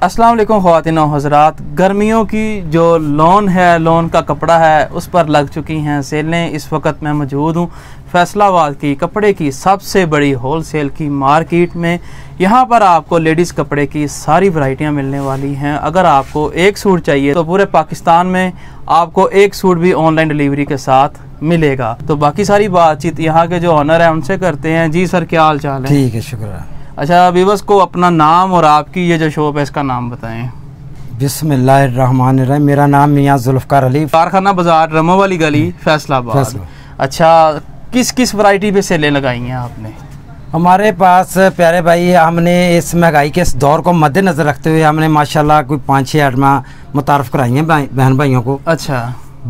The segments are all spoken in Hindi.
अस्सलाम वालेकुम ख़वातीन और हज़रात। गर्मियों की जो लॉन है, लॉन का कपड़ा है, उस पर लग चुकी हैं सेलें। इस वक्त मैं मौजूद हूँ फैसलाबाद की कपड़े की सबसे बड़ी होल सेल की मार्केट में। यहाँ पर आपको लेडीज़ कपड़े की सारी वैरायटियाँ मिलने वाली हैं। अगर आपको एक सूट चाहिए तो पूरे पाकिस्तान में आपको एक सूट भी ऑनलाइन डिलीवरी के साथ मिलेगा। तो बाकी सारी बातचीत यहाँ के जो ऑनर है उनसे करते हैं। जी सर, क्या हाल चाल है? ठीक है, शुक्र। अच्छा, व्यूअर्स को अपना नाम और आपकी ये जो शॉप है इसका नाम बताएं। बिस्मिल्लाहिर्रहमानिर्रहीम। मेरा नाम मियां जुल्फ़कार अली, कारखाना बाजार, रमो वाली गली, फैसलाबाद। अच्छा, किस किस वैरायटी पे सेलें लगाई हैं आपने? हमारे पास प्यारे भाई, हमने इस महंगाई के इस दौर को मद्देनज़र रखते हुए हमने माशाल्लाह कोई 5-6 आइटमां मुतारफ़ कराई हैं बहन भाइयों को। अच्छा,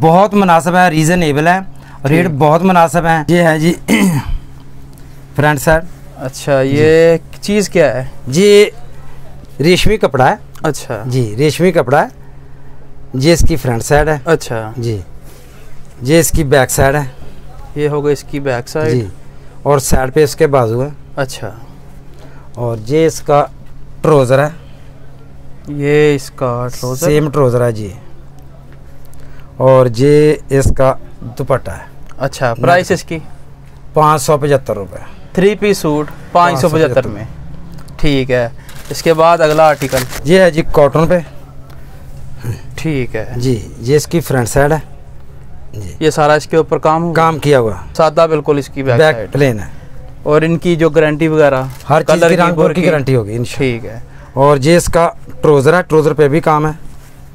बहुत मुनासिब है, रीज़नेबल है, रेट बहुत मुनासिब है। ये है जी फ्रेंड सर। अच्छा, ये चीज़ क्या है जी? रेशमी कपड़ा है। अच्छा जी, रेशमी कपड़ा है। ये इसकी फ्रंट साइड है। अच्छा जी, ये इसकी बैक साइड है। ये हो गई इसकी बैक साइड जी, और साइड पे इसके बाजू है। अच्छा, और ये इसका ट्राउज़र है। ये इसका ट्राउज़र, सेम ट्राउज़र है जी। और ये इसका दुपट्टा है। अच्छा, प्राइस इसकी 575 रुपये। 3 पीस सूट 575 में। ठीक है, इसके बाद अगला आर्टिकल ये है जी कॉटन पे। ठीक है जी, ये इसकी फ्रंट साइड है जी। ये सारा इसके ऊपर काम किया हुआ, सादा बिल्कुल। इसकी बैक साइड प्लेन है। और इनकी जो गारंटी वगैरह हर चीज़ की रंग की गारंटी होगी इंशाल्लाह। ठीक है। और ये इसका ट्राउज़र है, ट्राउज़र पे भी काम है।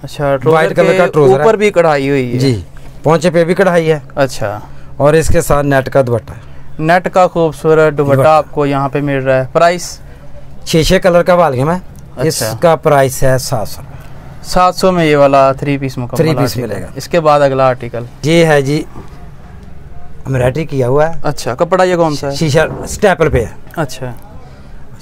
अच्छा, वाइट कलर का ट्राउज़र ऊपर भी कढ़ाई हुई है जी, पोंचे पे भी कढ़ाई है। अच्छा, और इसके साथ नेट का दुपट्टा है। नेट का खूबसूरत दुपट्टा आपको यहाँ पे मिल रहा है। प्राइस 6 कलर का वालगम है। अच्छा। इसका प्राइस है 700 रुपये। 700 में ये वाला 3 पीस मुकम्मल 3 पीस मिलेगा। इसके बाद अगला आर्टिकल ये है जी एम्ब्रॉयडरी किया हुआ है। अच्छा, कपड़ा ये कौन सा है? शीशा स्टेपल पे है। अच्छा,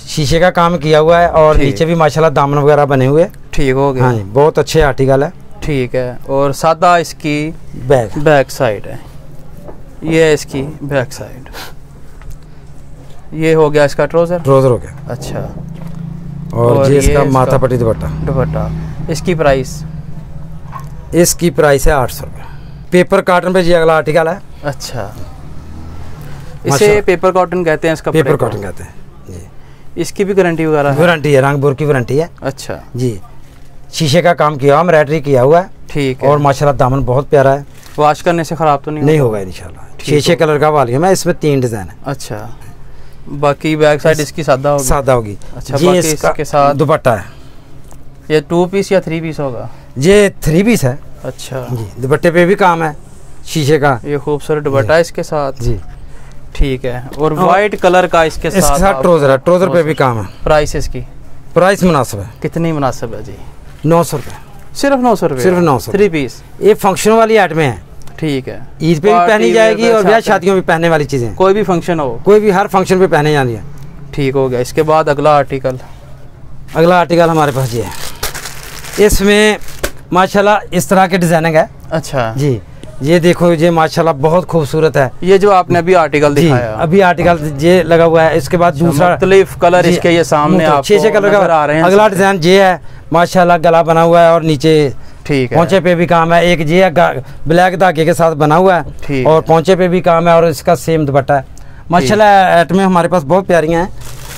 शीशे का काम किया हुआ है। और नीचे भी माशाल्लाह दामन वगैरह बने हुए। ठीक हो गया। हाँ जी, बहुत अच्छे आर्टिकल है। ठीक है। और सादा इसकी बैक साइड है। ये है इसकी बैक साइड। ये हो गया इसका ट्राउज़र हो गया। अच्छा, और ये इसका माथा पट्टी दुपट्टा। इसकी प्राइस है 800 रुपये। पेपर कॉटन पे जी अगला आर्टिकल है। अच्छा, इसे पेपर कॉटन कहते हैं। इसका पेपर कॉटन कहते हैं जी। इसकी भी गारंटी वगैरह है? गारंटी है, रंग बोर की गारंटी है। अच्छा जी, शीशे का काम किया हुआ, एम्ब्रॉयडरी किया हुआ है। ठीक है। और माशाल्लाह दामन बहुत प्यारा है। वॉश करने से ख़राब तो नहीं होगा इंशाल्लाह। 6 कलर का वालियम है, इसमें 3 डिज़ाइन है। अच्छा, बाकी बैक साइड इसकी सादा होगी। अच्छा, ये इसके साथ दुपट्टा है। ये 2 पीस या 3 पीस होगा? ये 3 पीस है। अच्छा जी, दुपट्टे पे भी काम है शीशे का। ये खूबसूरत दुपट्टा है इसके साथ जी। ठीक है। और वाइट कलर का इसके साथ ट्राउज़र है। ट्राउज़र पे भी काम है। प्राइस इसकी? प्राइस मुनासिब है। कितनी मुनासिब है जी? 900 रुपये। सिर्फ 900 रुपये? सिर्फ 900। 3 पीस। ये फंक्शन वाली आइटम है। ठीक है, ईद पे भी पहनी जाएगी और ब्याह शादियों में पहनने वाली चीज़ें। कोई भी फंक्शन हो, कोई भी हर फंक्शन पे पहने जानी है। ठीक हो गया। इसके बाद अगला आर्टिकल हमारे पास ये है। इसमें माशाल्लाह इस तरह के डिजाइनिंग है। अच्छा जी, ये देखो, ये माशाल्लाह बहुत खूबसूरत है। ये जो आपने अभी आर्टिकल दिखाया, अभी आर्टिकल ये लगा हुआ है। इसके बाद दूसरा मुख्तलिफ कलर इसके ये सामने आपको 6 कलर का आ रहे हैं। अगला डिजाइन ये है। माशाल्लाह गला बना हुआ है और नीचे ठीक है पहुंचे पे भी काम है। एक ये ब्लैक धागे के साथ बना हुआ है और पहुंचे पे भी काम है। और इसका सेम दुपट्टा है। माशाल्लाह आइटमें हमारे पास बहुत प्यारी हैं,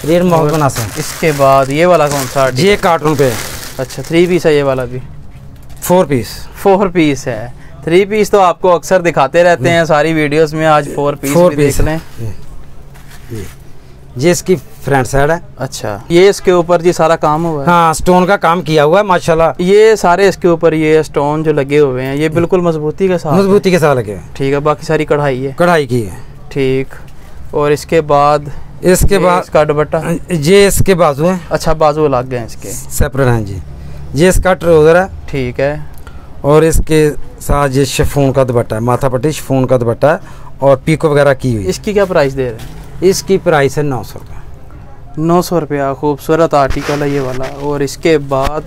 रेट बहुत मुनासिब है। इसके बाद ये वाला कौन सा? ये कार्टून पे। अच्छा, 3 पीस है ये वाला भी? 4 पीस। 4 पीस है। 3 पीस तो आपको अक्सर दिखाते रहते हैं सारी वीडियोस में, आज 4 पीस भी देख लें। ये इसकी फ्रंट साइड है। अच्छा, ये इसके ऊपर जी सारा काम हुआ है? हाँ, स्टोन का काम किया हुआ है माशाल्लाह। ये सारे इसके ऊपर ये स्टोन जो लगे हुए हैं ये बिल्कुल मजबूती के साथ लगे। ठीक है, बाकी सारी कढ़ाई की है। ठीक। और इसके बाद इसका दुपट्टा, ये इसके बाजू है। अच्छा, बाजू अलग गए इसके, सेपरेट हैं जी। ये इसका ट्राउज़र है। ठीक है। और इसके साथ ये शिफॉन का दुपट्टा है, माथा पट्टी शिफॉन का दुपट्टा है और पीको वगैरह की हुई। इसकी क्या प्राइस दे रहे हैं? इसकी प्राइस है 900 रुपये। 900 रुपया। खूबसूरत आर्टिकल है ये वाला। और इसके बाद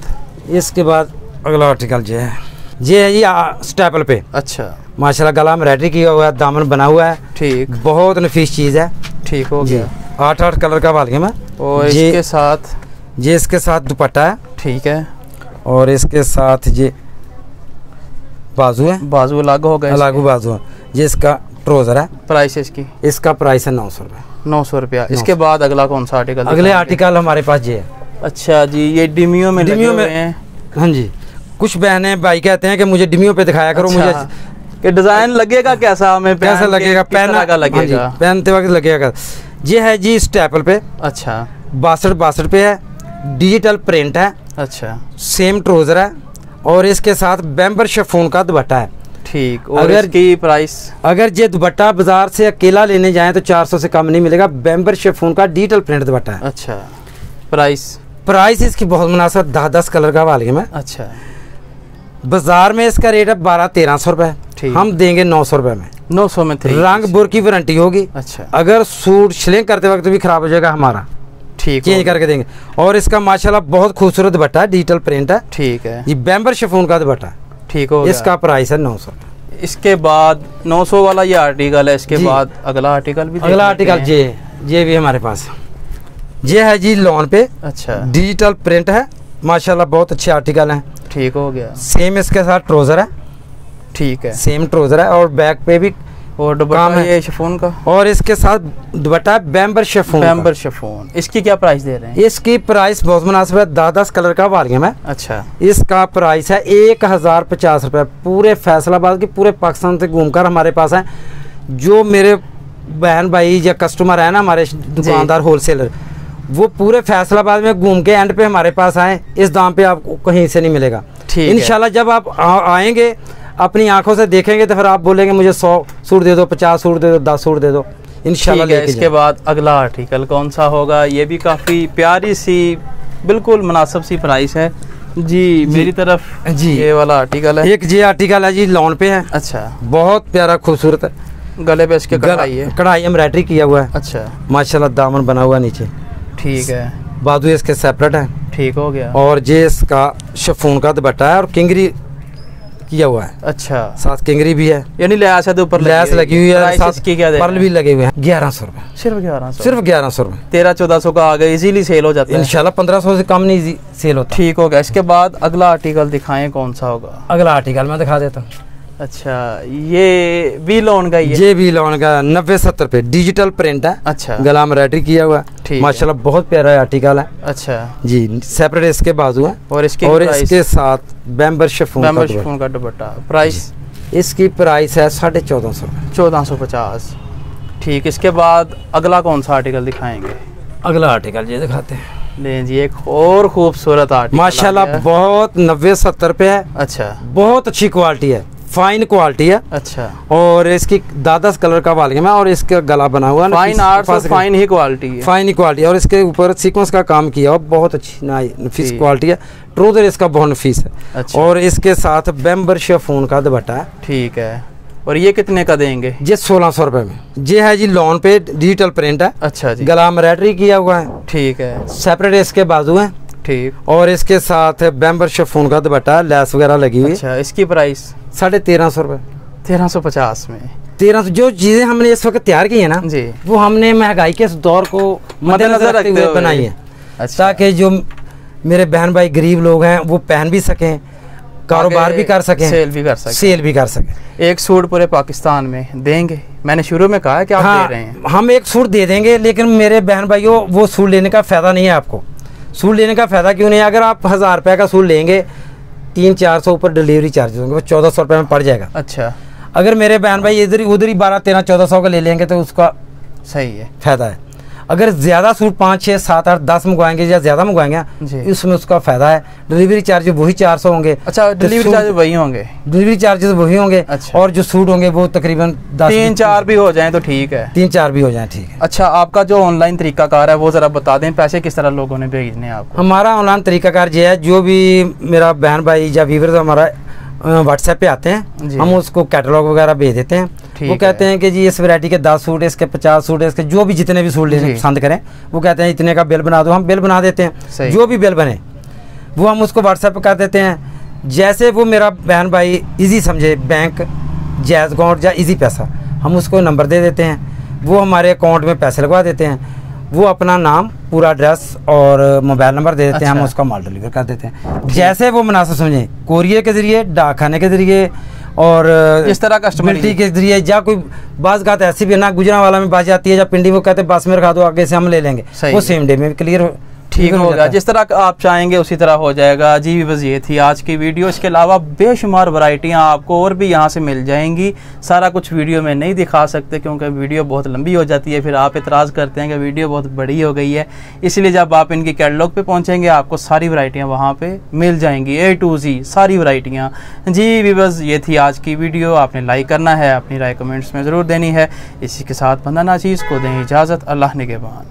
अगला आर्टिकल ये है जी स्टेपल पे। अच्छा, माशाल्लाह गला में एम्ब्रॉयडरी किया हुआ है, दामन बना हुआ है। ठीक, बहुत नफीस चीज़ है। ठीक हो गया। 8 कलर का वालगम है। और इसके साथ ये इसके साथ दुपट्टा है। ठीक है। और इसके साथ ये बाजू है, बाजू अलग हो गए, अलग बाजू है। ये इसका ट्राउजर है। प्राइस इसकी? इसका प्राइस है 900 रुपये। 900 रुपया। इसके बाद अगला कौन सा आर्टिकल? अगले आर्टिकल हमारे पास ये है। अच्छा जी, ये डिमियो में लगे हुए हैं। हाँ जी, कुछ बहनें भाई कहते हैं कि मुझे डिमियो पे दिखाया करो। अच्छा, मुझे कि डिजाइन लगेगा कैसा, हमें कैसा लगेगा, पहनते वक्त लगेगा। ये है जी स्टेपल पे। अच्छा, 62 पे है, डिजिटल प्रिंट है। अच्छा, सेम ट्राउजर है और इसके साथ बैम्बर शिफॉन का दुपट्टा है। ठीक। और अगर इसकी प्राइस? अगर ये दुपट्टा बाजार से अकेला लेने जाएं तो 400 से कम नहीं मिलेगा। बैम्बर शिफॉन का डिजिटल प्रिंट दुपट्टा है। अच्छा, प्राइस? प्राइस इसकी बहुत मुनासिब, 10 कलर का वालीम है। अच्छा, बाजार में इसका रेट है 1200-1300 रुपए, हम देंगे 900 रुपए में। 900 में रंग बुर की वारंटी होगी। अच्छा, अगर सूट सिलिंग करते वक्त भी खराब हो जाएगा हमारा, ठीक, चेंज करके देंगे। और इसका माशाल्लाह बहुत खूबसूरत दुपट्टा है, डिजिटल प्रिंट है। ठीक है। ये बैम्बर शिफॉन का दुपट्टा, ठीक हो गया। इसका प्राइस है 900। इसके बाद 900 वाला ये आर्टिकल है। इसके बाद अगला आर्टिकल भी, अगला आर्टिकल ये भी हमारे पास ये है जी लॉन पे। अच्छा, डिजिटल प्रिंट है, माशाल्लाह बहुत अच्छे आर्टिकल हैं। ठीक हो गया। सेम इसके साथ ट्राउजर है। ठीक है, सेम ट्राउजर है और बैक पे भी और दुपट्टा ये शिफॉन का। और इसके साथ दुपट्टा बैम्बर शिफॉन। बैम्बर शिफॉन। इसकी क्या प्राइस दे रहे हैं? इसकी प्राइस बहुत मुनासिब है, 10 कलर का वालीम है। अच्छा, इसका प्राइस है 1050 रुपये। पूरे फैसलाबाद की, पूरे पाकिस्तान से घूमकर हमारे पास है। जो मेरे बहन भाई या कस्टमर है ना, हमारे दुकानदार होलसेलर, वो पूरे फैसलाबाद में घूम के एंड पे हमारे पास आए। इस दाम पे आपको कहीं से नहीं मिलेगा। इंशाल्लाह जब आप आएंगे, अपनी आंखों से देखेंगे तो फिर आप बोलेंगे मुझे 100 सूट दे दो, 50 सूट दे दो, 10 सूट दे दो, इंशाल्लाह। इसके बाद अगला आर्टिकल कौन सा होगा? ये भी काफ़ी प्यारी सी, बिल्कुल मुनासिब सी प्राइस है जी। मेरी तरफ जी ये वाला आर्टिकल है। एक ये आर्टिकल है जी लॉन पे है। अच्छा, बहुत प्यारा खूबसूरत है। गले पे इसके कढ़ाई है, कढ़ाई एम्ब्रॉयडरी किया हुआ है। अच्छा, माशाल्लाह दामन बना हुआ नीचे। ठीक है। बाजू इसके सेपरेट है। ठीक हो गया। और ये इसका शिफॉन का दुपट्टा है और किंगरी किया हुआ है। अच्छा, साथ किंगरी भी है, यानी लैस है, ऊपर लैस लगी हुई है, साथ पर्ल भी लगे हुए हैं। 1100 रुपए, सिर्फ 1100, सिर्फ 1100 रुपए। 1300-1400 का आगे इजीली सेल हो जाता है इंशाल्लाह। 1500 से कम नहीं सेल होता। ठीक हो गया। इसके बाद अगला आर्टिकल दिखाएं, कौन सा होगा? अगला आर्टिकल मैं दिखा देता हूँ। अच्छा, ये भी लोन का ही है? ये भी लोन का 90-70 पे डिजिटल प्रिंट है। अच्छा, गला एम्ब्रॉयडरी किया हुआ है, माशाल्लाह बहुत प्यारा आर्टिकल है। अच्छा जी, सेपरेट इसके बाजू है और इसके साथ बैम्बर शिफॉन का दुपट्टा। प्राइस इसकी प्राइस है 1450 रुपये, 1450। ठीक। इसके बाद अगला कौन सा आर्टिकल दिखाएंगे? अगला आर्टिकल ये दिखाते हैं। ले जी, एक और खूबसूरत आर्टिकल माशाल्लाह बहुत 90-70 पे है। अच्छा, बहुत अच्छी क्वालिटी है, फाइन क्वालिटी है। अच्छा, और इसकी 10 कलर का वालीम है और इसका गला बना हुआ है। फाइन आर्ट और फाइन ही क्वालिटी है, फाइन ही क्वालिटी है। और इसके ऊपर सीक्वेंस का काम किया हुआ, बहुत अच्छी नफीस क्वालिटी है। ट्राउजर इसका बहुत नफीस है। अच्छा, और इसके साथ बैम्बर शिफॉन का दुपट्टा है। ठीक है। और ये कितने का देंगे? ये 1600 रुपए में। ये है जी लॉन पे डिजिटल प्रिंट है। अच्छा जी, गला एम्ब्रॉयडरी किया हुआ है। ठीक है। सेपरेट इसके बाजू है। ठीक। और इसके साथ बैम्बर शिफॉन का दुपट्टा, लैस वगैरह लगी हुई। अच्छा, इसकी प्राइस 1350 रुपए। 1350 में 1300। जो चीजें हमने इस वक्त तैयार की है ना जी, वो हमने महंगाई के दौर को मद्देनजर रखते हुए बनाई है। अच्छा, ताकि जो मेरे बहन भाई गरीब लोग हैं वो पहन भी सकें, कारोबार भी कर सकें, सेल भी कर सकें। एक सूट पूरे पाकिस्तान में देंगे? मैंने शुरू में कहा है कि आप दे रहे हैं। हम एक सूट दे देंगे, लेकिन मेरे बहन भाइयों वो सूट लेने का फायदा नहीं है। आपको सूट लेने का फायदा क्यों नहीं है? अगर आप 1000 रुपये का सूट लेंगे, 300-400 ऊपर डिलीवरी चार्जेस होंगे, वो 1400 रुपये में पड़ जाएगा। अच्छा, अगर मेरे बहन भाई इधर ही 12-13-1400 का ले लेंगे तो उसका सही है, फायदा है। अगर ज़्यादा सूट 5, 6, 7, 8, 10 मंगवाएंगे या ज़्यादा मंगवाएंगे, उसमें उसका फ़ायदा है। डिलीवरी चार्ज वही 400 होंगे। अच्छा, डिलीवरी चार्ज वही होंगे? डिलीवरी चार्जेस वही होंगे। अच्छा, और जो सूट होंगे वो तकरीबन 3-4 भी हो जाएं तो ठीक है। 3-4 भी हो जाएं, ठीक है। अच्छा, आपका जो ऑनलाइन तरीकाकार है वो ज़रा बता दें, पैसे किस तरह लोगों ने भेजने हैं आपको? हमारा ऑनलाइन तरीकाकार ये है, जो भी मेरा बहन भाई या व्यूअर्स हमारा व्हाट्सएप पे आते हैं, हम उसको कैटलॉग वगैरह भेज देते हैं। वो कहते हैं कि जी इस वैरायटी के 10 सूट, इसके 50 सूट, इसके जो भी जितने भी सूट लेने पसंद करें, वो कहते हैं इतने का बिल बना दो। हम बिल बना देते हैं। जो भी बिल बने वो हम उसको व्हाट्सएप पे कर देते हैं। जैसे वो मेरा बहन भाई इजी समझे, बैंक, जैज़ अकाउंट या इजी पैसा, हम उसको नंबर दे देते हैं। वो हमारे अकाउंट में पैसे लगवा देते हैं। वो अपना नाम, पूरा एड्रेस और मोबाइल नंबर दे देते हैं, हम अच्छा। उसका माल डिलीवर कर देते हैं। जैसे वो मुनासिब समझें, कोरियर के जरिए, डाकखाने के जरिए और इस तरह कस्टमर मिल्ट्री के जरिए, या कोई बात गात ऐसी भी ना गुजरा वाला में बात जाती है, जब पिंडी वो कहते हैं बस में रखा दो, आगे से हम ले लेंगे, वो सेम डे में क्लियर ठीक हो गया। जिस तरह आप चाहेंगे उसी तरह हो जाएगा जी। बस ये थी आज की वीडियो। इसके अलावा बेशुमार वैरायटियाँ आपको और भी यहाँ से मिल जाएंगी। सारा कुछ वीडियो में नहीं दिखा सकते क्योंकि वीडियो बहुत लंबी हो जाती है, फिर आप इतराज़ करते हैं कि वीडियो बहुत बड़ी हो गई है। इसलिए जब आप इनकी कैटलॉग पे पहुँचेंगे आपको सारी वैरायटियाँ वहाँ पर मिल जाएंगी, A to Z सारी वैरायटियाँ जी। बस ये थी आज की वीडियो। आपने लाइक करना है, अपनी राय कमेंट्स में ज़रूर देनी है। इसी के साथ बंदा नाचीज़ को दें इजाज़त। अल्लाह निगहबान।